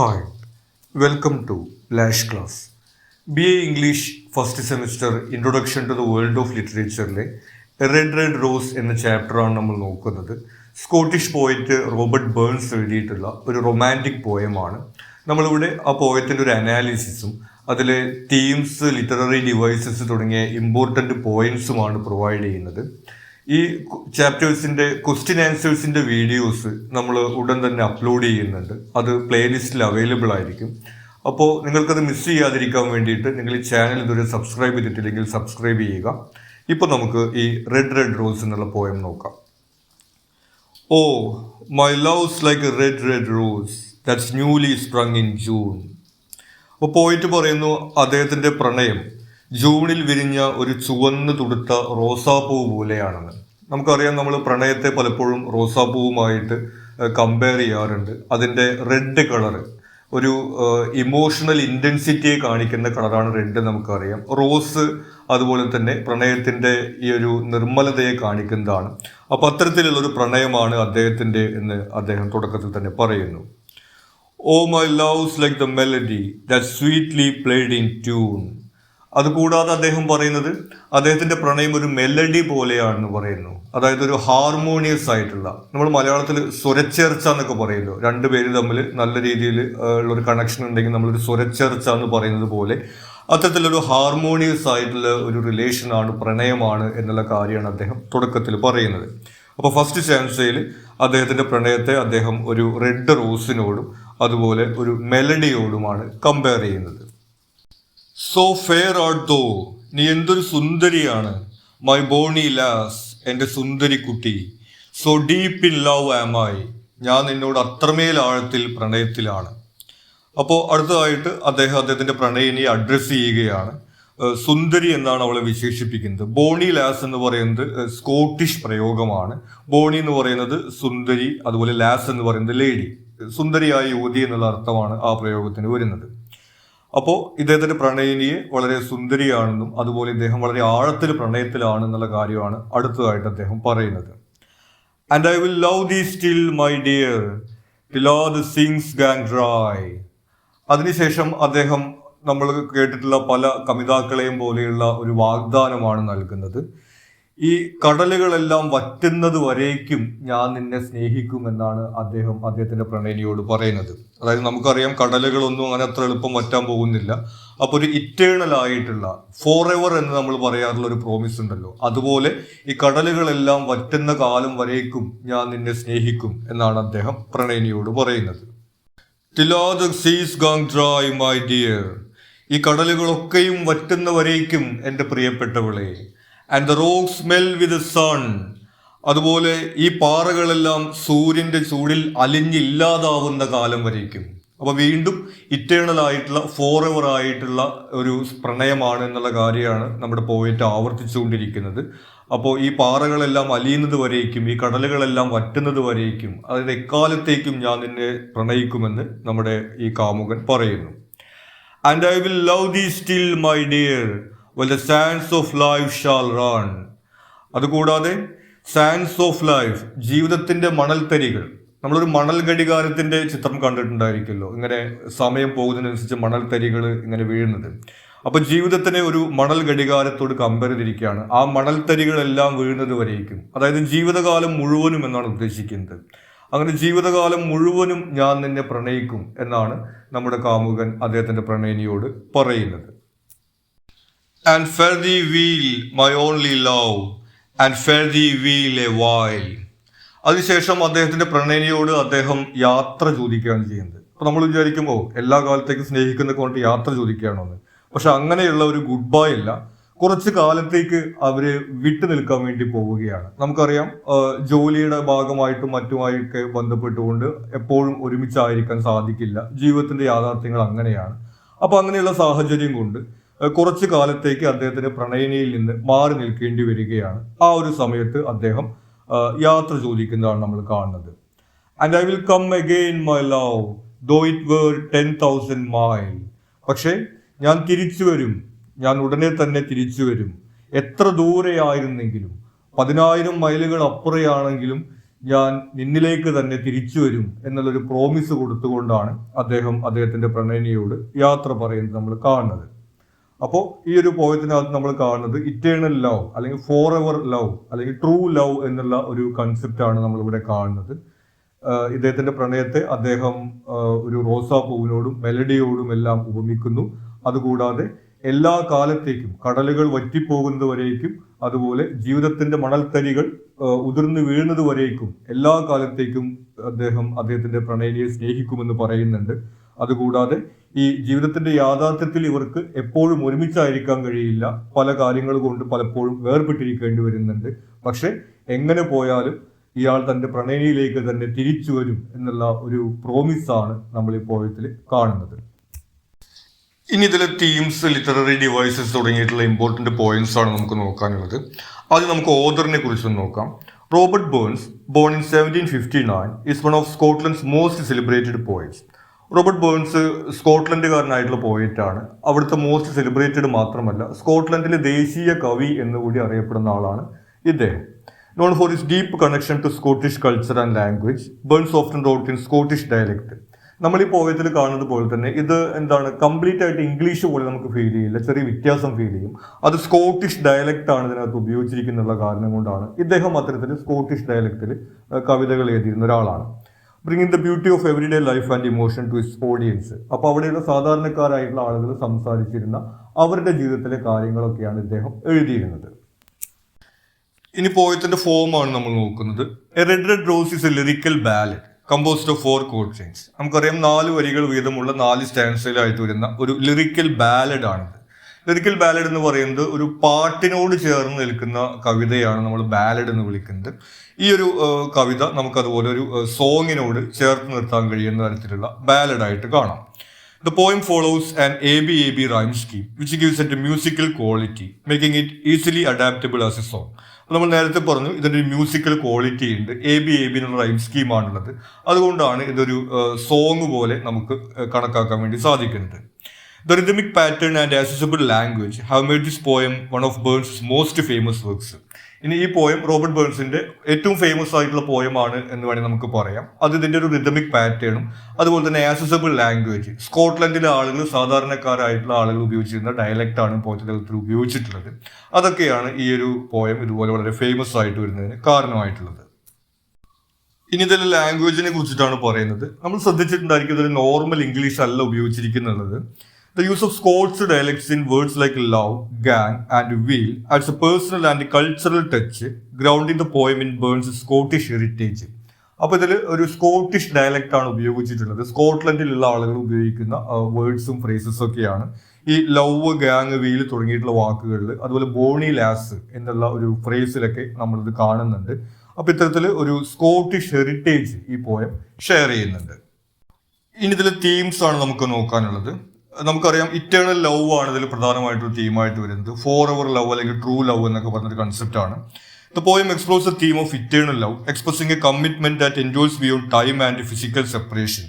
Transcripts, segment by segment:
Hi, welcome to Lash Class. BA English first semester introduction to the world of ലിറ്ററേച്ചറിലെ red red rose എന്ന ചാപ്റ്ററാണ് നമ്മൾ നോക്കുന്നത്. Scottish poet Robert burns എഴുതിയിട്ടുള്ള ഒരു റൊമാൻറ്റിക് പോയമാണ്. നമ്മളിവിടെ ആ പോയത്തിൻ്റെ ഒരു അനാലിസിസും അതിലെ തീംസ്, ലിറ്റററി ഡിവൈസസ് തുടങ്ങിയ ഇമ്പോർട്ടൻ്റ് പോയിന്റ്സുമാണ് പ്രൊവൈഡ് ചെയ്യുന്നത്. ഈ ചാപ്റ്റേഴ്സിൻ്റെ ക്വസ്റ്റ്യൻ ആൻസേഴ്സിൻ്റെ വീഡിയോസ് നമ്മൾ ഉടൻ തന്നെ അപ്ലോഡ് ചെയ്യുന്നുണ്ട്. അത് പ്ലേലിസ്റ്റിൽ അവൈലബിൾ ആയിരിക്കും. അപ്പോൾ നിങ്ങൾക്കത് മിസ് ചെയ്യാതിരിക്കാൻ വേണ്ടിയിട്ട് നിങ്ങൾ ഈ ചാനൽ ഇതുവരെ സബ്സ്ക്രൈബ് ചെയ്തിട്ടില്ലെങ്കിൽ സബ്സ്ക്രൈബ് ചെയ്യുക. ഇപ്പോൾ നമുക്ക് ഈ റെഡ് റെഡ് റോസ് എന്നുള്ള പോയം നോക്കാം. Oh my love's like a red red rose that's newly sprung in June. അപ്പോൾ പോയിട്ട് പറയുന്നു അദ്ദേഹത്തിൻ്റെ പ്രണയം ജൂണിൽ വിരിഞ്ഞ ഒരു ചുവന്ന് തുടുത്ത റോസാപ്പൂവ് പോലെയാണെന്ന്. നമുക്കറിയാം, നമ്മൾ പ്രണയത്തെ പലപ്പോഴും റോസാപ്പൂവുമായിട്ട് കമ്പയർ ചെയ്യാറുണ്ട്. അതിൻ്റെ റെഡ് കളറ് ഒരു ഇമോഷണൽ ഇൻറ്റൻസിറ്റിയെ കാണിക്കുന്ന കളറാണ് റെഡ്, നമുക്കറിയാം. റോസ് അതുപോലെ തന്നെ പ്രണയത്തിൻ്റെ ഈ ഒരു നിർമ്മലതയെ കാണിക്കുന്നതാണ്. അപ്പോൾ അത്തരത്തിലുള്ളൊരു പ്രണയമാണ് അദ്ദേഹത്തിൻ്റെ എന്ന് അദ്ദേഹം തുടക്കത്തിൽ തന്നെ പറയുന്നു. Oh my love's like the melody that sweetly played in tune. അതുകൂടാതെ അദ്ദേഹം പറയുന്നത് അദ്ദേഹത്തിൻ്റെ പ്രണയം ഒരു മെലഡി പോലെയാണെന്ന് പറയുന്നു. അതായത് ഒരു ഹാർമോണിയസ് ആയിട്ടുള്ള, നമ്മൾ മലയാളത്തിൽ സ്വരച്ചേർച്ച എന്നൊക്കെ പറയുമല്ലോ, രണ്ടുപേര് തമ്മിൽ നല്ല രീതിയിൽ ഉള്ളൊരു കണക്ഷൻ ഉണ്ടെങ്കിൽ നമ്മളൊരു സ്വരച്ചേർച്ച എന്ന് പറയുന്നത് പോലെ അത്തരത്തിലൊരു ഹാർമോണിയസ് ആയിട്ടുള്ള ഒരു റിലേഷനാണ്, പ്രണയമാണ് എന്നുള്ള കാര്യമാണ് അദ്ദേഹം തുടക്കത്തിൽ പറയുന്നത്. അപ്പോൾ ഫസ്റ്റ് ചാൻസയിൽ അദ്ദേഹത്തിൻ്റെ പ്രണയത്തെ അദ്ദേഹം ഒരു റെഡ് റോസിനോടും അതുപോലെ ഒരു മെലഡിയോടുമാണ് കമ്പയർ ചെയ്യുന്നത്. സോ ഫെയർ ആർട്ട് ദോ, നീ എന്തൊരു സുന്ദരിയാണ്. മൈ ബോണി ലാസ്, എൻ്റെ സുന്ദരി കുട്ടി. So deep in love am I, ഞാൻ നിന്നോട് അത്രമേൽ ആഴത്തിൽ പ്രണയത്തിലാണ്. അപ്പോൾ അടുത്തതായിട്ട് അദ്ദേഹത്തിൻ്റെ പ്രണയിനിയെ അഡ്രസ്സ് ചെയ്യുകയാണ്. സുന്ദരി എന്നാണ് അവളെ വിശേഷിപ്പിക്കുന്നത്. ബോണി ലാസ് എന്ന് പറയുന്നത് സ്കോട്ടിഷ് പ്രയോഗമാണ്. ബോണി എന്ന് പറയുന്നത് സുന്ദരി, അതുപോലെ ലാസ് എന്ന് പറയുന്നത് ലേഡി, സുന്ദരിയായ യുവതി എന്നുള്ള അർത്ഥമാണ് ആ പ്രയോഗത്തിന് വരുന്നത്. അപ്പോൾ ഇദ്ദേഹത്തിൻ്റെ പ്രണയിനിയെ വളരെ സുന്ദരിയാണെന്നും അതുപോലെ ഇദ്ദേഹം വളരെ ആഴത്തിൽ പ്രണയത്തിലാണെന്നുള്ള കാര്യമാണ് അടുത്തതായിട്ട് അദ്ദേഹം പറയുന്നത്. ആൻഡ് ഐ വിൽ ലവ് ദീ still my dear till all the sings gang dry. അതിനുശേഷം അദ്ദേഹം നമ്മൾ കേട്ടിട്ടുള്ള പല കവിതാക്കളെയും പോലെയുള്ള ഒരു വാഗ്ദാനമാണ് നൽകുന്നത്. ഈ കടലുകളെല്ലാം വറ്റുന്നത് വരേക്കും ഞാൻ നിന്നെ സ്നേഹിക്കുമെന്നാണ് അദ്ദേഹത്തിൻ്റെ പ്രണയിനിയോട് പറയുന്നത്. അതായത് നമുക്കറിയാം, കടലുകളൊന്നും അങ്ങനെ അത്ര എളുപ്പം വറ്റാൻ പോകുന്നില്ല. അപ്പോൾ ഒരു ഇറ്റേണൽ ആയിട്ടുള്ള ഫോർ എവർ എന്ന് നമ്മൾ പറയാറുള്ള ഒരു പ്രോമിസ് ഉണ്ടല്ലോ, അതുപോലെ ഈ കടലുകളെല്ലാം വറ്റുന്ന കാലം വരേക്കും ഞാൻ നിന്നെ സ്നേഹിക്കും എന്നാണ് അദ്ദേഹം പ്രണയിനിയോട് പറയുന്നത്. Till all the seas gone dry, my dear. ഈ കടലുകളൊക്കെയും വറ്റുന്നവരേക്കും എൻ്റെ പ്രിയപ്പെട്ടവളെ. And the rocks smell with sun. അതുപോലെ ഈ പാറകളെല്ലാം സൂര്യൻ്റെ ചൂടിൽ അലിഞ്ഞില്ലാതാവുന്ന കാലം വരേക്കും. അപ്പോൾ വീണ്ടും ഇറ്റേണൽ ആയിട്ടുള്ള ഫോർ എവർ ആയിട്ടുള്ള ഒരു പ്രണയമാണ് എന്നുള്ള കാര്യമാണ് നമ്മുടെ പോയിട്ട് ആവർത്തിച്ചുകൊണ്ടിരിക്കുന്നത്. അപ്പോൾ ഈ പാറകളെല്ലാം അലിയുന്നത് വരേക്കും, ഈ കടലുകളെല്ലാം വറ്റുന്നത് വരേക്കും, അതായത് എക്കാലത്തേക്കും ഞാൻ നിന്നെ പ്രണയിക്കുമെന്ന് നമ്മുടെ ഈ കാമുകൻ പറയുന്നു. ആൻഡ് ഐ വിൽ ലവ് ദീ still my dear well the Sands of life shall run. അതുകൂടാതെ സാൻഡ്സ് ഓഫ് ലൈഫ്, ജീവിതത്തിൻ്റെ മണൽത്തരികൾ. നമ്മളൊരു മണൽ ഘടികാരത്തിൻ്റെ ചിത്രം കണ്ടിട്ടുണ്ടായിരിക്കുമല്ലോ, ഇങ്ങനെ സമയം പോകുന്നതിനനുസരിച്ച് മണൽത്തരികൾ ഇങ്ങനെ വീഴുന്നത്. അപ്പോൾ ജീവിതത്തിനെ ഒരു മണൽ ഘടികാരത്തോട് കമ്പയർ ചെയ്തിരിക്കുകയാണ്. ആ മണൽത്തരികളെല്ലാം വീഴുന്നത് വരേക്കും, അതായത് ജീവിതകാലം മുഴുവനും എന്നാണ് ഉദ്ദേശിക്കുന്നത്. അങ്ങനെ ജീവിതകാലം മുഴുവനും ഞാൻ നിന്നെ പ്രണയിക്കും എന്നാണ് നമ്മുടെ കാമുകൻ അദ്ദേഹത്തിൻ്റെ പ്രണയിനിയോട് പറയുന്നത്. And fare thee well my only love and fare thee well a while. അതിനുശേഷം അദ്ദേഹത്തിൻ്റെ പ്രണയിനിയോട് അദ്ദേഹം യാത്ര ചോദിക്കുകയാണ് ചെയ്യുന്നത്. അപ്പോൾ നമ്മൾ വിചാരിക്കുമ്പോൾ എല്ലാ കാലത്തേക്കും സ്നേഹിക്കുന്ന കൊണ്ട് യാത്ര ചോദിക്കുകയാണോ എന്ന്. പക്ഷെ അങ്ങനെയുള്ള ഒരു ഗുഡ് ബൈ അല്ല, കുറച്ച് കാലത്തേക്ക് അവര് വിട്ടു നിൽക്കാൻ വേണ്ടി പോവുകയാണ്. നമുക്കറിയാം, ജോലിയുടെ ഭാഗമായിട്ടും മറ്റുമായൊക്കെ ബന്ധപ്പെട്ടുകൊണ്ട് എപ്പോഴും ഒരുമിച്ചായിരിക്കാൻ സാധിക്കില്ല. ജീവിതത്തിന്റെ യാഥാർത്ഥ്യങ്ങൾ അങ്ങനെയാണ്. അപ്പൊ അങ്ങനെയുള്ള സാഹചര്യം കൊണ്ട് കുറച്ച് കാലത്തേക്ക് അദ്ദേഹത്തിന് പ്രണയിനിയിൽ നിന്ന് മാറി നിൽക്കേണ്ടി വരികയാണ്. ആ ഒരു സമയത്ത് അദ്ദേഹം യാത്ര ചോദിക്കുന്നതാണ് നമ്മൾ കാണുന്നത്. And I will come again my love though it were 10,000 mile. പക്ഷേ ഞാൻ തിരിച്ചു വരും, ഞാൻ ഉടനെ തന്നെ തിരിച്ചു വരും. എത്ര ദൂരെയായിരുന്നെങ്കിലും, 10,000 മൈലുകൾ അപ്പുറയാണെങ്കിലും ഞാൻ നിന്നിലേക്ക് തന്നെ തിരിച്ചു വരും എന്നുള്ളൊരു പ്രോമിസ് കൊടുത്തുകൊണ്ടാണ് അദ്ദേഹം അദ്ദേഹത്തിന്റെ പ്രണയിനിയോട് യാത്ര പറയുന്നത് നമ്മൾ കാണുന്നത്. അപ്പോൾ ഈ ഒരു പോയത്തിനകത്ത് നമ്മൾ കാണുന്നത് ഇറ്റേണൽ ലവ് അല്ലെങ്കിൽ ഫോർ എവർ ലവ് അല്ലെങ്കിൽ ട്രൂ ലവ് എന്നുള്ള ഒരു കൺസെപ്റ്റാണ് നമ്മളിവിടെ കാണുന്നത്. ഇദ്ദേഹത്തിന്റെ പ്രണയത്തെ അദ്ദേഹം ഒരു റോസാപ്പൂവിനോടും മെലഡിയോടും എല്ലാം ഉപമിക്കുന്നു. അതുകൂടാതെ എല്ലാ കാലത്തേക്കും, കടലുകൾ വറ്റിപ്പോകുന്നത് വരേക്കും, അതുപോലെ ജീവിതത്തിന്റെ മണൽത്തരികൾ ഉതിർന്നു വീഴുന്നത് വരേക്കും, എല്ലാ കാലത്തേക്കും അദ്ദേഹത്തിന്റെ പ്രണയിനിയെ സ്നേഹിക്കുമെന്ന് പറയുന്നുണ്ട്. അതുകൂടാതെ ഈ ജീവിതത്തിന്റെ യാഥാർത്ഥ്യത്തിൽ ഇവർക്ക് എപ്പോഴും ഒരുമിച്ചായിരിക്കാൻ കഴിയില്ല, പല കാര്യങ്ങൾ കൊണ്ട് പലപ്പോഴും വേർപെട്ടിരിക്കേണ്ടി വരുന്നുണ്ട്. പക്ഷെ എങ്ങനെ പോയാലും ഇയാൾ തന്റെ പ്രണയിനിയിലേക്ക് തന്നെ തിരിച്ചു വരും എന്നുള്ള ഒരു പ്രോമിസാണ് നമ്മൾ ഈ പോയത്തിൽ കാണുന്നത്. ഇനി ഇതിലെ തീംസ്, ലിറ്റററി ഡിവൈസസ് തുടങ്ങിയിട്ടുള്ള ഇമ്പോർട്ടന്റ് പോയിന്റ്സ് ആണ് നമുക്ക് നോക്കാനുള്ളത്. ആദ്യം നമുക്ക് ഓഥറിനെ കുറിച്ച് നോക്കാം. Robert Burns, born in 1759, is one of Scotland's most celebrated poets. Robert Burns സ്കോട്ട്ലൻഡുകാരനായിട്ടുള്ള പോയിറ്റാണ്. അവിടുത്തെ മോസ്റ്റ് സെലിബ്രേറ്റഡ് മാത്രമല്ല, സ്കോട്ട്ലൻഡിലെ ദേശീയ കവി എന്നുകൂടി അറിയപ്പെടുന്ന ആളാണ് ഇദ്ദേഹം. Known for his deep connection to Scottish culture and language, Burns often wrote in Scottish dialect. നമ്മൾ ഈ പോയത്തിൽ കാണുന്നത് പോലെ തന്നെ ഇത് കംപ്ലീറ്റ് ആയിട്ട് ഇംഗ്ലീഷ് പോലെ നമുക്ക് ഫീൽ ചെയ്യില്ല, ചെറിയ വ്യത്യാസം ഫീൽ ചെയ്യും. അത് സ്കോട്ടിഷ് ഡയലക്റ്റ് ആണ് ഇതിനകത്ത് ഉപയോഗിച്ചിരിക്കുന്നുള്ള കാരണം കൊണ്ടാണ് ഇദ്ദേഹം അത്തരത്തിൽ സ്കോട്ടിഷ് ഡയലക്റ്റിൽ കവിതകൾ എഴുതിയിരുന്ന ഒരാളാണ്. Bringing the beauty of everyday life and emotion to his audience. അപ്പോൾ അവിടെയുള്ള സാധാരണക്കാരായിട്ടുള്ള ആളുകൾ സംസാരിച്ചിരുന്ന അവരുടെ ജീവിതത്തിലെ കാര്യങ്ങളൊക്കെയാണ് ഇദ്ദേഹം എഴുതിയിരുന്നത്. ഇനി പോയത്തിന്റെ ഫോം ആണ് നമ്മൾ നോക്കുന്നത്. A red red rose is A lyrical ballad composed of 4 quatrains. നമുക്കറിയാം 4 വരികൾ വീതമുള്ള 4 സ്റ്റാൻസയിലായിട്ട് വരുന്ന ഒരു ലിറിക്കൽ ബാലഡ് ആണിത്. ലിറിക്കൽ ബാലഡ് എന്ന് പറയുന്നത് ഒരു പാട്ടിനോട് ചേർന്ന് നിൽക്കുന്ന കവിതയാണ് നമ്മൾ ബാലഡ് എന്ന് വിളിക്കുന്നത്. ഈ ഒരു കവിത നമുക്കതുപോലെ ഒരു സോങ്ങിനോട് ചേർത്ത് നിർത്താൻ കഴിയുന്ന തരത്തിലുള്ള ബാലഡ് ആയിട്ട് കാണാം. The poem follows an ABAB rhyme scheme which gives it a musical quality, making it easily adaptable as a song. നമ്മൾ നേരത്തെ പറഞ്ഞു ഇതിൻ്റെ ഒരു മ്യൂസിക്കൽ ക്വാളിറ്റി ഉണ്ട്. ABAB എന്നുള്ള റൈം സ്കീമാണുള്ളത്. അതുകൊണ്ടാണ് ഇതൊരു സോങ് പോലെ നമുക്ക് കണക്കാക്കാൻ വേണ്ടി സാധിക്കുന്നത്. The rhythmic pattern and accessible language have made this poem one of Burns' most famous works. ഇനി ഈ പോയം റോബർട്ട് ബേൺസിന്റെ ഏറ്റവും ഫേമസ് ആയിട്ടുള്ള പോയമാണ് എന്ന് വേണമെങ്കിൽ നമുക്ക് പറയാം. അത് ഇതിന്റെ ഒരു റിതമിക് പാറ്റേണും അതുപോലെ തന്നെ ആക്സസിബിൾ ലാംഗ്വേജ്, സ്കോട്ട്ലൻഡിലെ ആളുകൾ, സാധാരണക്കാരായിട്ടുള്ള ആളുകൾ ഉപയോഗിച്ചിരുന്ന ഡയലക്റ്റ് ആണ് പോയത്തിൽ ഉപയോഗിച്ചിട്ടുള്ളത്. അതൊക്കെയാണ് ഈ ഒരു പോയം ഇതുപോലെ വളരെ ഫേമസ് ആയിട്ട് വരുന്നതിന് കാരണമായിട്ടുള്ളത്. ഇനി ഇതിലെ ലാംഗ്വേജിനെ കുറിച്ചിട്ടാണ് പറയുന്നത്. നമ്മൾ ശ്രദ്ധിച്ചിട്ടുണ്ടായിരിക്കും ഇതിൽ നോർമൽ ഇംഗ്ലീഷ് അല്ല ഉപയോഗിച്ചിരിക്കുന്നത്. The use of Scots dialects in words like love, gang and wheel adds a personal and cultural touch, grounding the poem in Burns' Scottish heritage. അപ്പോൾ ഇതിൽ ഒരു സ്കോട്ടിഷ് ഡയലക്റ്റ് ആണ് ഉപയോഗിച്ചിട്ടുള്ളത്. സ്കോട്ട്ലൻഡിലുള്ള ആളുകൾ ഉപയോഗിക്കുന്ന വേർഡ്സും ഫ്രേസസും ഒക്കെയാണ് ഈ ലവ്, ഗാങ്, വീൽ തുടങ്ങിയിട്ടുള്ള വാക്കുകളിൽ, അതുപോലെ ബോണി ലാസ് എന്നുള്ള ഒരു ഫ്രേസിലൊക്കെ നമ്മളിത് കാണുന്നുണ്ട്. അപ്പോൾ ഇത്തരത്തിൽ ഒരു സ്കോട്ടിഷ് ഹെറിറ്റേജ് ഈ പോയം ഷെയർ ചെയ്യുന്നുണ്ട്. ഇനി ഇതിലെ തീംസ് ആണ് നമുക്ക് നോക്കാനുള്ളത്. നമുക്കറിയാം ഇറ്റേണൽ ലവ് ആണ് ഇതിൽ പ്രധാനമായിട്ടൊരു തീമായിട്ട് വരുന്നത്. ഫോർ എവർ ലവ് അല്ലെങ്കിൽ ട്രൂ ലവ് എന്നൊക്കെ പറഞ്ഞൊരു കൺസെപ്റ്റ് ആണ്. The poem explores the theme of eternal love, expressing a commitment that enjoys beyond time and physical separation.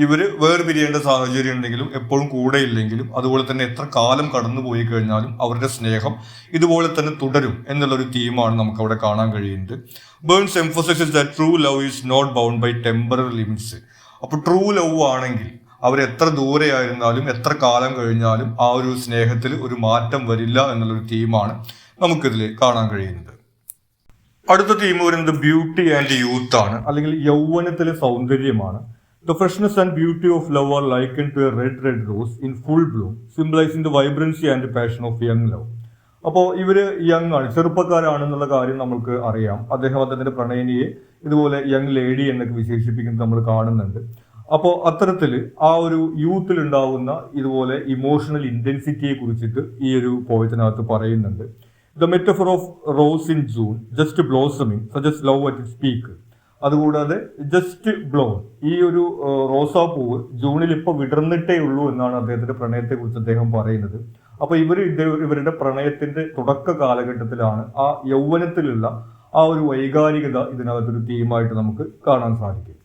ഇവർ വേർപിരിയേണ്ട സാഹചര്യം ഉണ്ടെങ്കിലും എപ്പോഴും കൂടെ ഇല്ലെങ്കിലും അതുപോലെ തന്നെ എത്ര കാലം കടന്നു പോയി കഴിഞ്ഞാലും അവരുടെ സ്നേഹം ഇതുപോലെ തന്നെ തുടരും എന്നുള്ളൊരു തീമാണ് നമുക്ക് അവിടെ കാണാൻ കഴിയുന്നത്. Burns emphasises that true love is not bound by temporary limits. അപ്പോൾ ട്രൂ ലവ് ആണെങ്കിൽ അവരെത്ര ദൂരെയായിരുന്നാലും എത്ര കാലം കഴിഞ്ഞാലും ആ ഒരു സ്നേഹത്തിൽ ഒരു മാറ്റം വരില്ല എന്നുള്ളൊരു തീമാണ് നമുക്കിതിൽ കാണാൻ കഴിയുന്നത്. അടുത്ത തീം വരുന്നത് ബ്യൂട്ടി ആൻഡ് യൂത്ത് ആണ്, അല്ലെങ്കിൽ യൗവനത്തിലെ സൗന്ദര്യമാണ്. The freshness and beauty of love are likened to a red rose in full bloom, symbolizing the vibrancy and passion of young love. അപ്പോൾ ഇവര് യങ് ആണ്, ചെറുപ്പക്കാരാണെന്നുള്ള കാര്യം നമുക്ക് അറിയാം. അദ്ദേഹത്തിന്റെ പ്രണയിനിയെ ഇതുപോലെ യങ് ലേഡി എന്നൊക്കെ വിശേഷിപ്പിക്കുന്നത് നമ്മൾ കാണുന്നുണ്ട്. അപ്പോൾ അത്തരത്തിൽ ആ ഒരു യൂത്തിൽ ഉണ്ടാവുന്ന ഇതുപോലെ ഇമോഷണൽ ഇന്റൻസിറ്റിയെ കുറിച്ചിട്ട് ഈ ഒരു പോയത്തിനകത്ത് പറയുന്നുണ്ട്. The metaphor of rows in June, just blossoming suggest love at its peak. അതുകൂടാതെ ജസ്റ്റ് ബ്ലോൺ, ഈ ഒരു റോസാപ്പൂവ് ജൂണിൽ ഇപ്പോൾ വിടർന്നിട്ടേ ഉള്ളൂ എന്നാണ് അദ്ദേഹത്തിന്റെ പ്രണയത്തെ കുറിച്ച് അദ്ദേഹം പറയുന്നത്. അപ്പൊ ഇവരുടെ പ്രണയത്തിന്റെ തുടക്ക കാലഘട്ടത്തിലാണ് ആ യൗവനത്തിലുള്ള ആ ഒരു വൈകാരികത ഇതിനകത്തൊരു തീമായിട്ട് നമുക്ക് കാണാൻ സാധിക്കും.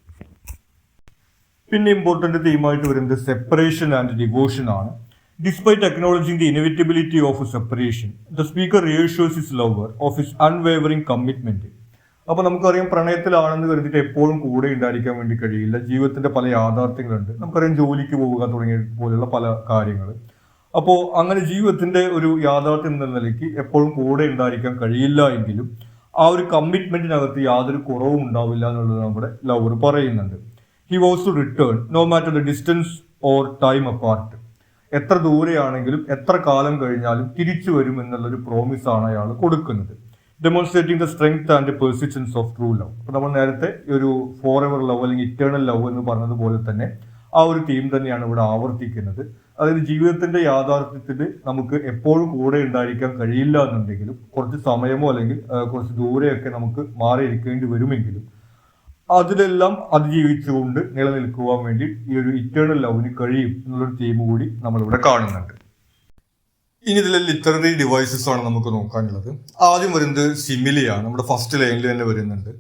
പിന്നെ ഇമ്പോർട്ടന്റ് തീമായിട്ട് വരുന്നത് സെപ്പറേഷൻ ആൻഡ് ഡിവോഷൻ ആണ്. Despite acknowledging the inevitability of separation, the speaker reassures his lover of his unwavering commitment. അപ്പൊ നമുക്കറിയാം പ്രണയത്തിലാണെന്ന് കരുതിയിട്ട് എപ്പോഴും കൂടെ ഉണ്ടായിരിക്കാൻ വേണ്ടി കഴിയില്ല. ജീവിതത്തിന്റെ പല യാഥാർത്ഥ്യങ്ങളുണ്ട്. നമുക്കറിയാം ജോലിക്ക് പോവുക തുടങ്ങിയ പോലുള്ള പല കാര്യങ്ങൾ. അപ്പോൾ അങ്ങനെ ജീവിതത്തിന്റെ ഒരു യാഥാർത്ഥ്യം എന്ന നിലയ്ക്ക് എപ്പോഴും കൂടെ ഉണ്ടായിരിക്കാൻ കഴിയില്ല എങ്കിലും ആ ഒരു കമ്മിറ്റ്മെന്റിനകത്ത് യാതൊരു കുറവും ഉണ്ടാവില്ല എന്നുള്ളത് നമ്മുടെ ലവർ പറയുന്നുണ്ട്. He was to return no matter the distance or time apart. എത്ര ദൂരെയാണെങ്കിലും എത്ര കാലം കഴിഞ്ഞാലും തിരിച്ചു വരും എന്നുള്ളൊരു പ്രോമിസ് ആണ് അയാൾ കൊടുക്കുന്നത്. Demonstrating the strength and persistence of true love. അപ്പൊ നമ്മൾ നേരത്തെ ഒരു ഫോർ എവർ ലവ് അല്ലെങ്കിൽ ഇറ്റേണൽ ലവ് എന്ന് പറഞ്ഞതുപോലെ തന്നെ ആ ഒരു തീം തന്നെയാണ് ഇവിടെ ആവർത്തിക്കുന്നത്. അതായത് ജീവിതത്തിന്റെ യാഥാർത്ഥ്യത്തിൽ നമുക്ക് എപ്പോഴും കൂടെ ഉണ്ടായിരിക്കാൻ കഴിയില്ല എന്നുണ്ടെങ്കിലും കുറച്ച് സമയമോ അല്ലെങ്കിൽ കുറച്ച് ദൂരെയൊക്കെ നമുക്ക് മാറിയിരിക്കേണ്ടി വരുമെങ്കിലും അതിലെല്ലാം അതിജീവിച്ചുകൊണ്ട് നിലനിൽക്കുവാൻ വേണ്ടി ഈ ഒരു ഇറ്റേണൽ ലവിന് കഴിയും എന്നുള്ളൊരു തീം കൂടി നമ്മളിവിടെ കാണുന്നുണ്ട്. ഇനി ഇതിലെ ലിറ്റററി ഡിവൈസസ് ആണ് നമുക്ക് നോക്കാനുള്ളത്. ആദ്യം വരുന്നത് സിമിലിയാണ്. നമ്മുടെ ഫസ്റ്റ് ലൈനിൽ തന്നെ വരുന്നുണ്ട്.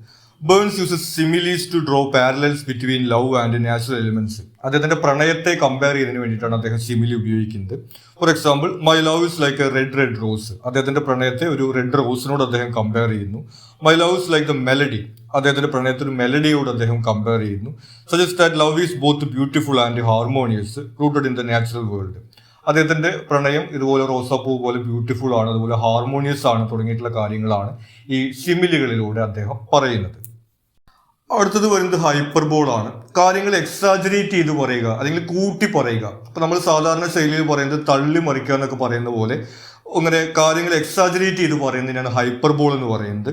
Burns uses similes to draw parallels between love and natural elements. അദ്ദേഹത്തിന്റെ പ്രണയത്തെ കമ്പയർ ചെയ്യുന്നതിന് വേണ്ടിയിട്ടാണ് അദ്ദേഹം സിമിലി ഉപയോഗിക്കുന്നത്. For example, my love is like a red rose. അദ്ദേഹത്തിന്റെ പ്രണയത്തെ ഒരു റെഡ് റോസിനോട് അദ്ദേഹം കമ്പയർ ചെയ്യുന്നു. My love is like the melody. അദ്ദേഹത്തിന്റെ പ്രണയത്തെ ഒരു മെലഡിയോട് അദ്ദേഹം കമ്പയർ ചെയ്യുന്നു. Suggest that love is both beautiful and harmonious rooted in the natural world. അദ്ദേഹത്തിന്റെ പ്രണയം ഇതുപോലെ റോസാപ്പൂ പോലെ ബ്യൂട്ടിഫുൾ ആണ്, അതുപോലെ ഹാർമോണിയസ് ആണ് തുടങ്ങിയിട്ടുള്ള കാര്യങ്ങളാണ് ഈ സിമിലികളിലൂടെ അദ്ദേഹം പറയുന്നത്. അടുത്തത് വരുന്നത് ഹൈപ്പർബോൾ ആണ്. കാര്യങ്ങൾ എക്സാജറേറ്റ് ചെയ്ത് പറയുക അല്ലെങ്കിൽ കൂട്ടി പറയുക. അപ്പൊ നമ്മൾ സാധാരണ ശൈലിയിൽ പറയുന്നത് തള്ളി മറിക്കുക എന്നൊക്കെ പറയുന്ന പോലെ അങ്ങനെ കാര്യങ്ങൾ എക്സാജറേറ്റ് ചെയ്ത് പറയുന്നതിനാണ് ഹൈപ്പർബോൾ എന്ന് പറയുന്നത്.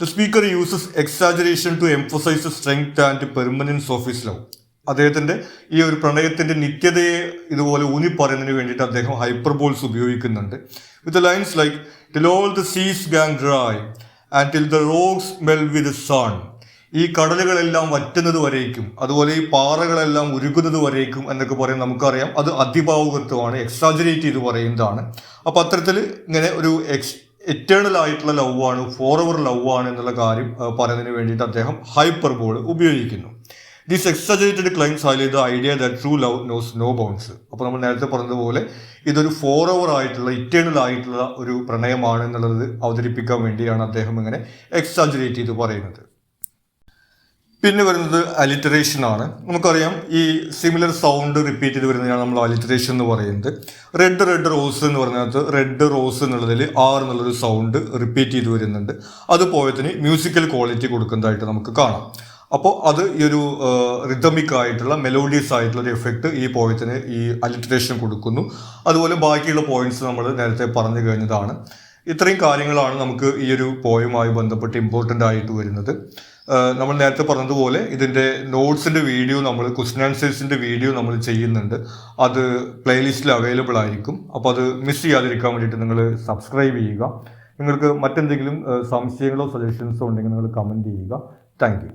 The speaker uses exaggeration to emphasise the strength and permanence of his love. അദ്ദേഹത്തിന്റെ ഈ ഒരു പ്രണയത്തിന്റെ നിത്യതയെ ഇതുപോലെ ഊന്നി പറയുന്നതിന് വേണ്ടിയിട്ട് അദ്ദേഹം ഹൈപ്പർബോൾസ് ഉപയോഗിക്കുന്നുണ്ട്. With lines like till all the seas gang dry and till the rocks melt with sun. ഈ കടലുകളെല്ലാം വറ്റുന്നത് വരേക്കും, അതുപോലെ ഈ പാറകളെല്ലാം ഉരുകുന്നത് വരേക്കും എന്നൊക്കെ പറയും. നമുക്കറിയാം അത് അതിഭാവുകത്വമാണ്, എക്സാജറേറ്റ് ചെയ്ത് പറയുന്നതാണ്. അപ്പൊ അത്തരത്തിൽ ഇങ്ങനെ ഒരു എറ്റേണൽ ആയിട്ടുള്ള ലവ് ആണ്, ഫോർ എവർ ലവ് ആണ് എന്നുള്ള കാര്യം പറയുന്നതിന് വേണ്ടിയിട്ട് അദ്ദേഹം ഹൈപ്പർബോൾ ഉപയോഗിക്കുന്നു. These exaggerated claims highlight the idea that true love knows no bounds. അപ്പോൾ നമ്മൾ നേരത്തെ പറഞ്ഞതുപോലെ ഇതൊരു ഫോർ എവർ ആയിട്ടുള്ള ഇറ്റേണൽ ആയിട്ടുള്ള ഒരു പ്രണയമാണ് എന്നുള്ളത് അവതരിപ്പിക്കാൻ വേണ്ടിയാണ് അദ്ദേഹം ഇങ്ങനെ എക്സാജറേറ്റ് ചെയ്ത് പറയുന്നത്. പിന്നെ വരുന്നത് അലിറ്ററേഷൻ ആണ്. നമുക്കറിയാം ഈ സിമിലർ സൗണ്ട് റിപ്പീറ്റ് ചെയ്ത് വരുന്നതാണ് നമ്മൾ അലിറ്ററേഷൻ എന്ന് പറയുന്നത്. റെഡ് റോസ് എന്ന് പറഞ്ഞതിനകത്ത് റെഡ് റോസ് എന്നുള്ളതിൽ ആർ എന്നുള്ളൊരു സൗണ്ട് റിപ്പീറ്റ് ചെയ്ത് വരുന്നുണ്ട്. അത് പോയതിന് മ്യൂസിക്കൽ ക്വാളിറ്റി കൊടുക്കുന്നതായിട്ട് നമുക്ക് കാണാം. അപ്പോൾ അത് ഈ ഒരു റിതമിക് ആയിട്ടുള്ള മെലോഡിയസ് ആയിട്ടുള്ള ഒരു എഫക്റ്റ് ഈ പോയത്തിന് ഈ അലിറ്ററേഷൻ കൊടുക്കുന്നു. അതുപോലെ ബാക്കിയുള്ള പോയിന്റ്സ് നമ്മൾ നേരത്തെ പറഞ്ഞു കഴിഞ്ഞതാണ്. ഇത്രയും കാര്യങ്ങളാണ് നമുക്ക് ഈ ഒരു പോയുമായി ബന്ധപ്പെട്ട് ഇമ്പോർട്ടൻ്റ് ആയിട്ട് വരുന്നത്. നമ്മൾ നേരത്തെ പറഞ്ഞതുപോലെ ഇതിൻ്റെ നോട്ട്സിൻ്റെ വീഡിയോ, നമ്മൾ ക്വസ്റ്റ്യൻ ആൻസേഴ്സിൻ്റെ വീഡിയോ നമ്മൾ ചെയ്യുന്നുണ്ട്. അത് പ്ലേലിസ്റ്റിൽ അവൈലബിൾ ആയിരിക്കും. അപ്പോൾ അത് മിസ് ചെയ്യാതിരിക്കാൻ വേണ്ടിയിട്ട് നിങ്ങൾ സബ്സ്ക്രൈബ് ചെയ്യുക. നിങ്ങൾക്ക് മറ്റെന്തെങ്കിലും സംശയങ്ങളോ സജഷൻസോ ഉണ്ടെങ്കിൽ നിങ്ങൾ കമൻറ്റ് ചെയ്യുക. Thank you.